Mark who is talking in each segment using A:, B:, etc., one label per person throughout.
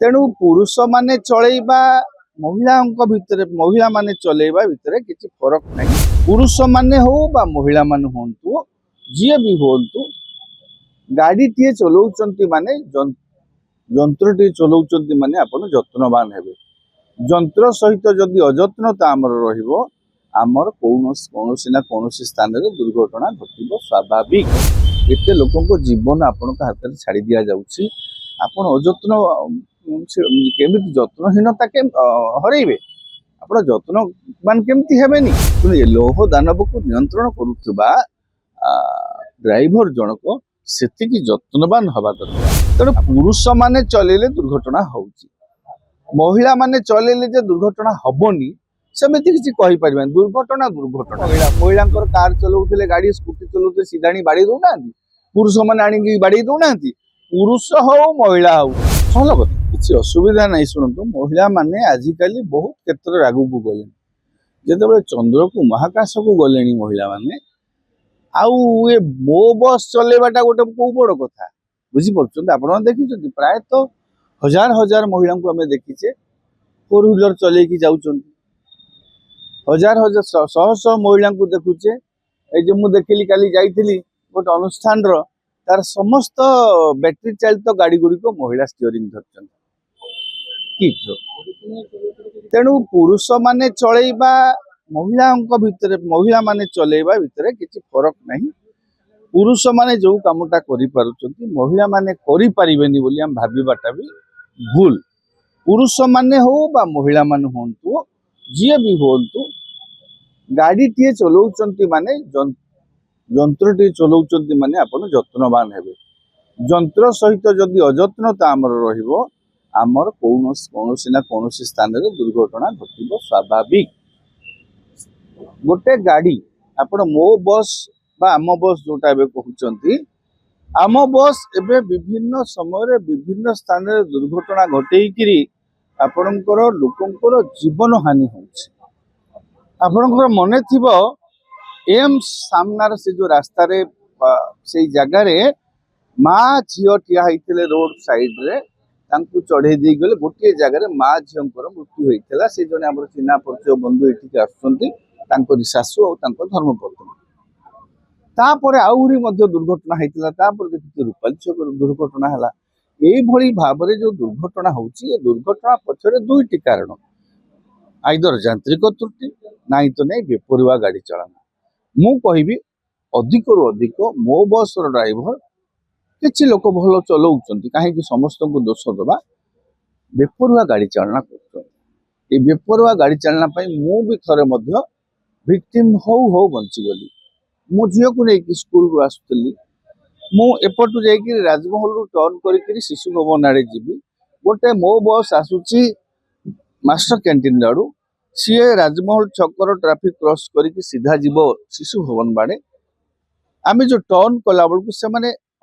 A: तेणु पुरुष माने चलैबा महिला माने चलैबा भितर किसी फरक नहीं। पुरुष माने हो बा महिला माने होंतु जी भी होंतु गाड़ी टीए चलाउचंती माने जंत्र टी चलाउचंती माने आपण जत्नवान हेबे। जंत्र सहित जदि अजत्नता आमर रहिबो आमर कौनसी ना कौनसी स्थान रे दुर्घटना घटिबो स्वाभाविक। एते लोकन को जीवन आपण हाथ में छाड़ी दिया जाउछि। आपण अजत्न केमिति जत्नहीनता के हरइबे आपण जत्नवान केमिति हेबेनी। लौह दानव को नियंत्रण करुवा ड्राइवर जनक सेतिकी जत्नवान हवा दरकार। तेणु पुरुष माने चलेले दुर्घटना होउछि, महिला माने चलेले जे दुर्घटना हबनी सेमिति किछि कहि परिबान। दुर्घटना दुर्घटना महिला कार चलाउथिले गाड़ी स्कूटी चलाउथिले सीधाणी बाड़ी दउनांती, पुरुष माने आनिकी बाड़ी दउनांती। पुरुष हो महिला हो भल कथा किसी असुविधा नहीं। शुणु महिला माने आजिकली बहुत क्षेत्र आगू को गले जिते चंद्र को महाकाश को गले महिला माने आउ ये मो बस चलेबाटा गोटे कौ बड़ कथा बुझीपार। आप देखी प्रायतः हजार हजार महिला को आम देखीचे फोर व्हीलर चलैकी जाऊँ, हजार हजार शह शह महिला को देखुचे। ये मु देखिली काली जाइली गोटे अनुष्ठान तार समस्त बैटरी चालित गाड़ी गुड़िक महिला स्टीयरिंग धरछन किक। तेणु पुरुष माने चलैबा महिला माने चलैबा भितर किसी फरक नहीं। पुरुष माने जो कामटा करि पारुचंती महिला माने करि परिबेनी बोली हम भाबीबाटा भी भूल। पुरुष माने हो बा महिला माने होंतु जी भी होंतु गाड़ी टीए चलाउचंती माने जंत्र टी चलाउचंती माने आपण जत्नवान हेबे। जंत्र सहित जदि अजत्नता आमर रहिबो आमर कौनसी ना कौनसी स्थान रे दुर्घटना घटिबो स्वाभाविक। गोटे गाड़ी आपण मो बस बा आम बस जोटा एबे कहउचंती आम बस एबे विभिन्न समय विभिन्न स्थान रे दुर्घटना घटेइकिरी आपणकर लोकंकर जीवन हानि होउछि। आपणकर मने थिबो एम्स सामनार से जो रास्ता रे से जगह रे माँ झील ठिया होते रोड साइड रे तांकु चढ़े दी गले गोटे जगह रे माँ झीलकर मृत्यु होता। से जने आम चिन्हा परिचय बंधु ये आसुँच शाशु और धर्मपत्नी तापर आहरी दुर्घटना होता। तापर देखिए रूपाली छक दुर्घटना है। यही भाव में जो दुर्घटना होची दुर्घटना पछरे दुईटी कारण आइदर यांत्रिक त्रुटि नाई तो नहीं बेपरुआ गाड़ी चलाना। मु कहिबी अधिक रु अधिक मो बस ड्राइवर किछि लोक भल चलाउचंती कहीं समस्त को दोष दबा बेपरुआ गाड़ी चालना कर। बेपरुआ गाड़ी चालना मु भी थरे मध्य विक्टिम हो बंचीगली। मो झील को लेकिन स्कूल रू आसुली मु एपटू जाइए राजमहल रू टर्न कर शिशु भवन आड़े जीवी गोटे मो बस आसुची मास्टर कैंटीन आड़ू सी राजमहल छकर ट्राफिक क्रॉस करके सीधा जीव शिशु भवन बाड़े। आम जो टर्न कला बेलू से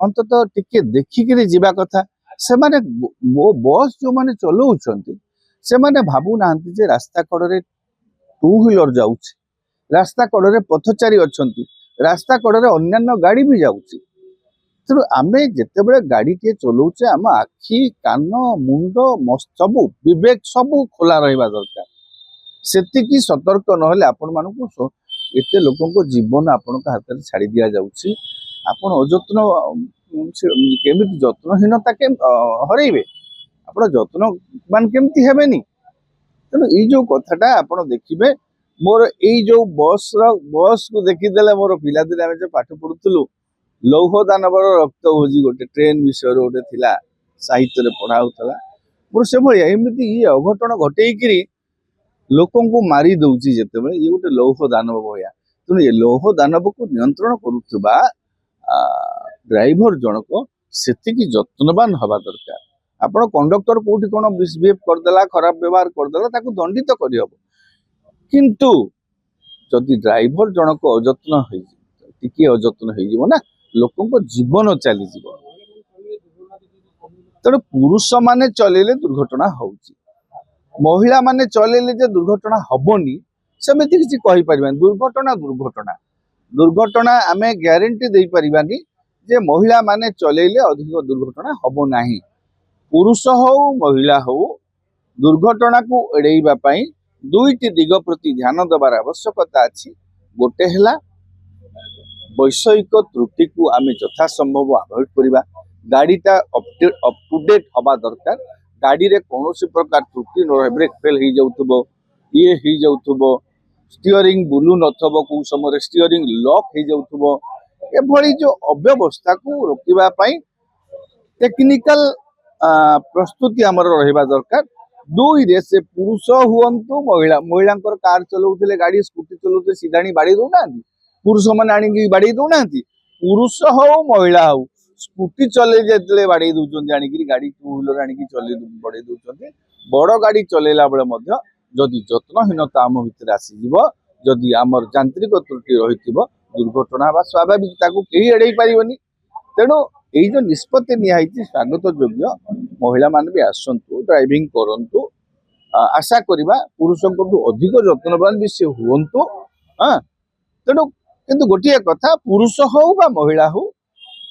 A: अंतत टिके देखिक जीवा कथा। से मो बस जो मैंने चलाउछंती से माने भाबू नाहंती जे रास्ता कड़े टू व्हीलर जाउछि, रास्ता कड़े पथचारी अछंती, रास्ता कड़े अन्यान्य गाड़ी भी जाउछि। तेणु आमे जेतेबेले गाड़ी टे चलाउछे आम आखि कान मुंड सबू विवेक सबू खोला रहिबा दरकार। सेतिकी सतर्क नहले आपण मानकु एते लोकन को जीवन आपण हाथ में छाड़ी दिया जाउछि। आपण अजत्न केमिति जत्नहीनता के हरइबे आपण जत्नवान केमिति हेबेनी। तेणु ई जो कथाटा आपण देखिबे मोर ई जो बस को देखिदेले मोर पिला दिन आमे जो पाठ पढुतलु लौह दानवर रक्त भोजी गोटे ट्रेन विषय गोटे थिला साहित्य रे पढ़ा होतला मोर से भलिया एमिति ई अघटन घटेइकिरी लोकन को मारी दउची जेतेबेले ये गोटे लौह दानव भया। तेणु ये लौह दानव को नियंत्रण करुवा ड्राइवर जनक सेतिकी जत्नवान हवा दरकार। आपण कंडक्टर कोठी कोन मिसबिहेव करदेला खराब व्यवहार करदेला ताकू दंडित करहब, किंतु जदि ड्राइवर जनक अजत्न टिके अजत्न हो ना लोकन को जीवन चली जीव। तेणु पुरुष माने चलेले दुर्घटना होउची, महिला माने चलेले जे दुर्घटना हबनी सेमिति किछि कहि परिबान। दुर्घटना दुर्घटना दुर्घटना आमे ग्यारंटी दे परिबानी जे महिला माने चलेले अधिक दुर्घटना हबो नाही। पुरुष हो महिला हो दुर्घटना को एड़ेइबा पई दुईटी दिग प्रति ध्यान देवार आवश्यकता अछि। गोटे हला वैषयिक त्रुटि को आमे यथा संभव अवॉइड करिबा। गाड़ीटा अप टू डेट हवा दरकार। गाड़ी रे कौनसी प्रकार त्रुटि न ब्रेक फेल ही जाउथबो, ये ही जाउथबो, स्टीयरिंग बुलू नथबो, को समय स्टीयरिंग लॉक ही जाउथबो, ए भली जो अव्यवस्था को रोकिबा पई टेक्निकल प्रस्तुति आमर रहिबा दरकार। दुई रे से पुरुष हुअंतु महिला कार चलाउथिले, गाड़ी स्कूटी चलाउथिले, सीधाणी बाड़ी दउना, पुरुष माने आनी बाड़ी दउना। पुरुष हो महिला हो स्कूटी चले जेतले बाड़ी दउचंदी, आनी गाड़ी टू व्हीलर आनी चले बाड़ी दउचंदी। बड़ गाड़ी चलेला बेले मध्य जदि जत्नहीनता आम भितर आसीजिवो, जदि आमर यांत्रिक त्रुटि रहिथिबो, दुर्घटना बा स्वाभाविक ताकू केही एड़ेई पारिबनी। तेणु यही जो निष्पत्ति निया स्वागत योग्य। महिला मान भी आसतु, ड्राइविंग करंतु, आशा करिबा पुरुषों को अधिक जत्नवान भी से हुअंतु। हाँ, तेणु किंतु गोटे कथा, पुरुष हो बा महिला हो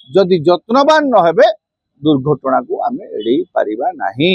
A: जदि जत्नवान न हेबे दुर्घटना को आमे एड़ेई पारिबा नाही।